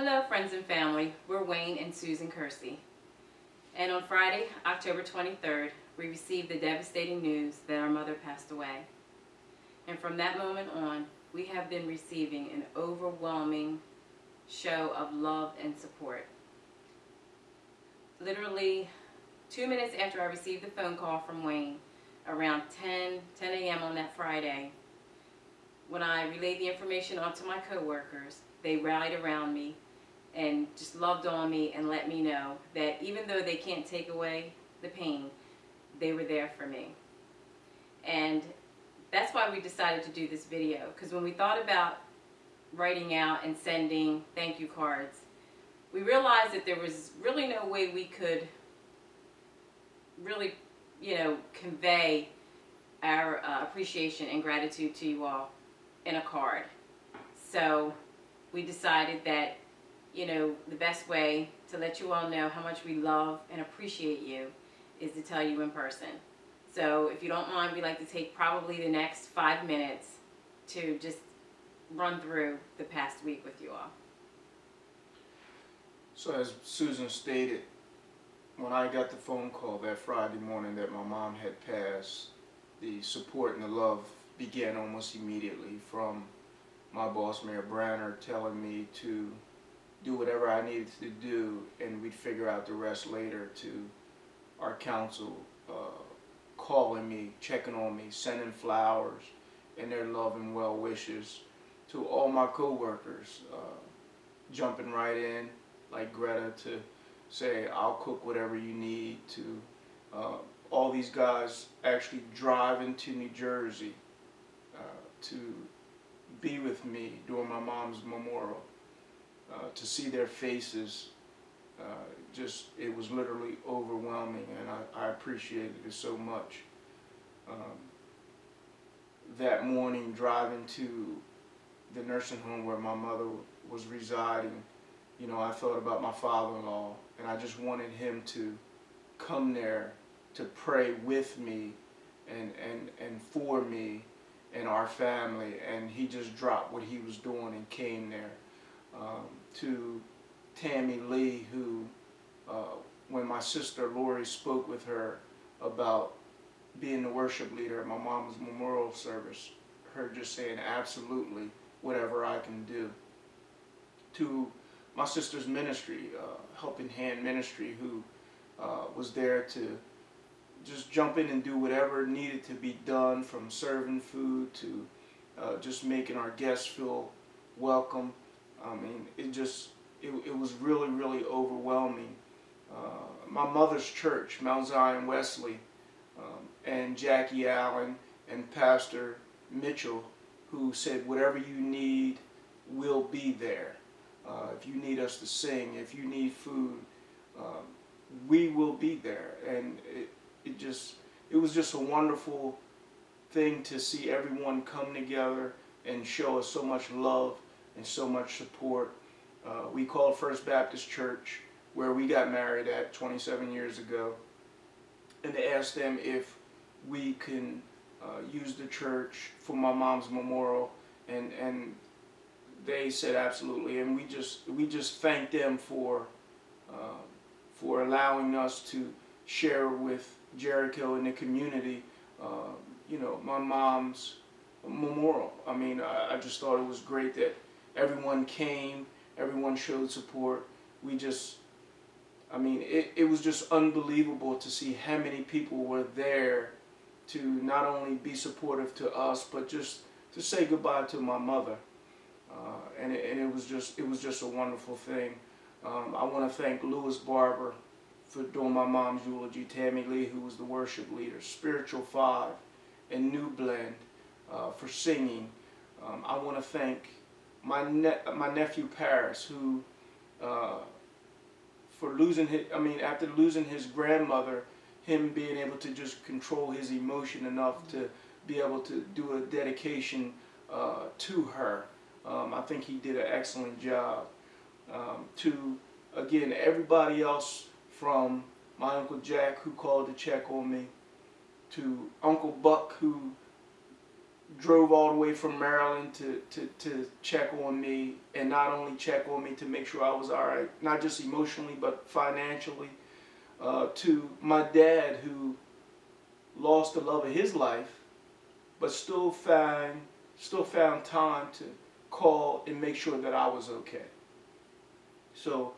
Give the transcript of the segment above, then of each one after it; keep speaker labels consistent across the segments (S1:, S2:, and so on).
S1: Hello friends and family, we're Wayne and Susan Kersey. And on Friday, October 23rd, we received the devastating news that our mother passed away. And from that moment on, we have been receiving an overwhelming show of love and support. Literally 2 minutes after I received the phone call from Wayne, around 10 a.m. on that Friday, when I relayed the information onto my coworkers, they rallied around me and just loved on me and let me know that even though they can't take away the pain, they were there for me. And that's why we decided to do this video, because when we thought about writing out and sending thank you cards, we realized that there was really no way we could really, convey our appreciation and gratitude to you all in a card. So we decided that the best way to let you all know how much we love and appreciate you is to tell you in person. So if you don't mind, we'd like to take probably the next 5 minutes to just run through the past week with you all.
S2: So as Susan stated, when I got the phone call that Friday morning that my mom had passed, the support and the love began almost immediately, from my boss, Mayor Branner, telling me to do whatever I needed to do and we'd figure out the rest later, to our council calling me, checking on me, sending flowers and their love and well wishes, to all my co-workers jumping right in like Greta to say, I'll cook whatever you need, to all these guys actually driving to New Jersey to be with me during my mom's memorial, to see their faces. It was literally overwhelming, and I appreciated it so much. That morning, driving to the nursing home where my mother was residing, I thought about my father-in-law, and I just wanted him to come there to pray with me and for me and our family, and he just dropped what he was doing and came there. To Tammy Lee, who when my sister Lori spoke with her about being the worship leader at my mom's memorial service, her just saying absolutely whatever I can do. To my sister's ministry, Helping Hand Ministry, who was there to just jump in and do whatever needed to be done, from serving food to just making our guests feel welcome. I mean, it was really, really overwhelming. My mother's church, Mount Zion Wesley, and Jackie Allen and Pastor Mitchell, who said, whatever you need, we'll be there. If you need us to sing, if you need food, we will be there. And it was just a wonderful thing to see everyone come together and show us so much love and so much support. We called First Baptist Church, where we got married at 27 years ago, and they asked them if we can use the church for my mom's memorial, and they said absolutely, and we just thanked them for allowing us to share with Jericho and the community, my mom's memorial. I mean, I just thought it was great that everyone came, everyone showed support. It was just unbelievable to see how many people were there to not only be supportive to us, but just to say goodbye to my mother. And it was just a wonderful thing. I want to thank Lewis Barber for doing my mom's eulogy, Tammy Lee, who was the worship leader, Spiritual 5, and New Blend for singing. I want to thank my nephew Paris, who after losing his grandmother, him being able to just control his emotion enough to be able to do a dedication to her. I think he did an excellent job. To, again, everybody else, from my Uncle Jack, who called to check on me, to Uncle Buck, who drove all the way from Maryland to check on me, and not only check on me to make sure I was all right, not just emotionally but financially. To my dad, who lost the love of his life, but still found time to call and make sure that I was okay. So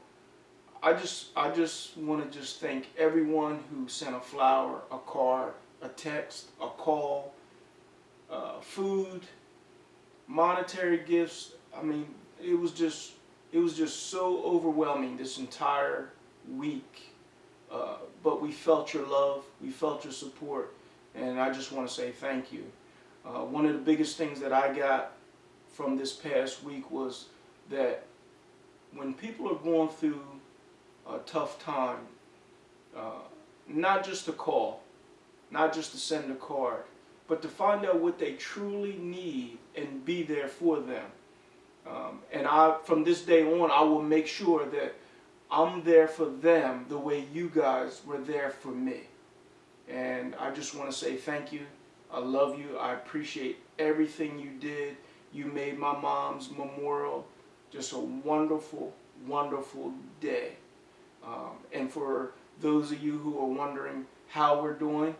S2: I just want to just thank everyone who sent a flower, a card, a text, a call, food, monetary gifts. I mean, it was just so overwhelming this entire week. But we felt your love, we felt your support, and I just want to say thank you. One of the biggest things that I got from this past week was that when people are going through a tough time, not just to call, not just to send a card, but to find out what they truly need and be there for them. And from this day on, I will make sure that I'm there for them the way you guys were there for me. And I just want to say thank you. I love you. I appreciate everything you did. You made my mom's memorial just a wonderful, wonderful day. And for those of you who are wondering how we're doing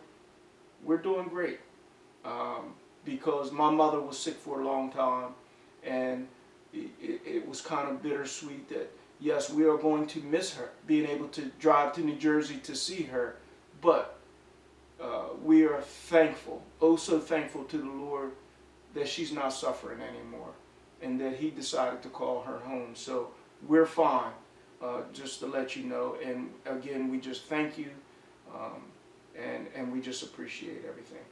S2: great. Because my mother was sick for a long time, and it was kind of bittersweet that, yes, we are going to miss her, being able to drive to New Jersey to see her, but we are thankful, oh so thankful to the Lord that she's not suffering anymore, and that He decided to call her home. So we're fine, just to let you know. And again, we just thank you, and we just appreciate everything.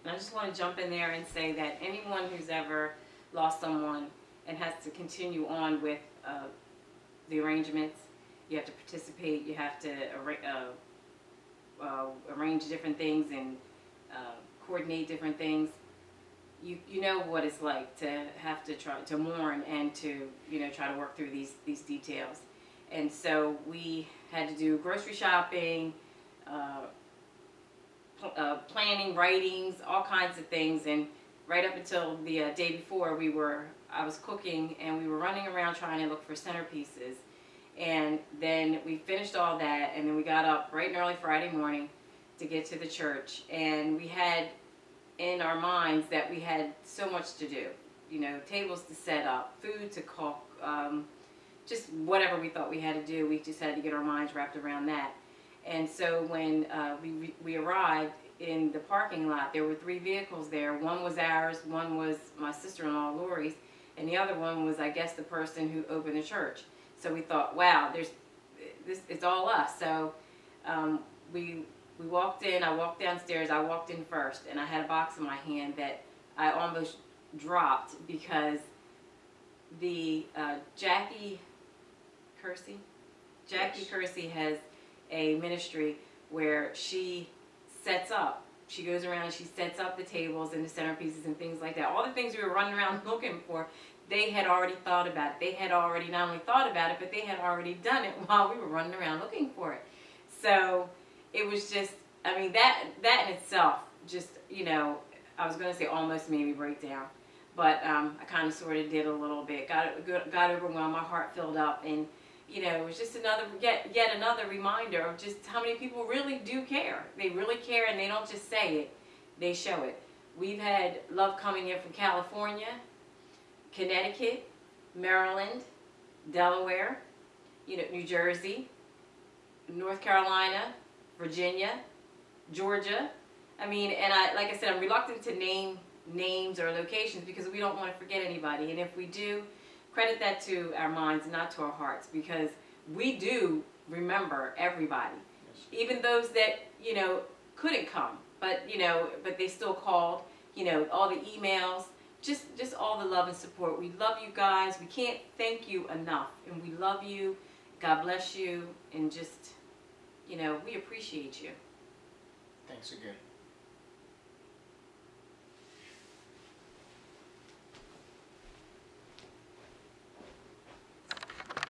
S1: And I just want to jump in there and say that anyone who's ever lost someone and has to continue on with the arrangements, you have to participate, you have to arrange different things and coordinate different things. You know what it's like to have to try to mourn and to try to work through these details. And so we had to do grocery shopping, planning, writings, all kinds of things. And right up until the day before, I was cooking, and we were running around trying to look for centerpieces. And then we finished all that, and then we got up bright and early Friday morning to get to the church. And we had in our minds that we had so much to do, tables to set up, food to cook, just whatever we thought we had to do. We just had to get our minds wrapped around that. And so when we arrived in the parking lot, there were 3 vehicles there. One was ours, one was my sister-in-law Lori's, and the other one was, I guess, the person who opened the church. So we thought, wow, it's all us. So we walked in. I walked downstairs. I walked in first, and I had a box in my hand that I almost dropped because the Jackie Kersey has a ministry where she goes around and she sets up the tables and the centerpieces and things like that. All the things we were running around looking for, they had already thought about it. They had already not only thought about it, but they had already done it while we were running around looking for it. So it was just, that in itself, just, I was going to say almost made me break down. But I kind of sort of did a little bit, got overwhelmed, my heart filled up, and it was just yet another reminder of just how many people really do care. They really care, and they don't just say it, they show it. We've had love coming in from California, Connecticut, Maryland, Delaware, New Jersey, North Carolina, Virginia, Georgia. Like I said, I'm reluctant to name names or locations because we don't want to forget anybody. And if we do, credit that to our minds, not to our hearts, because we do remember everybody. Yes. Even those that, couldn't come, but they still called, all the emails, just all the love and support. We love you guys. We can't thank you enough. And we love you. God bless you. And just, we appreciate you.
S2: Thanks again.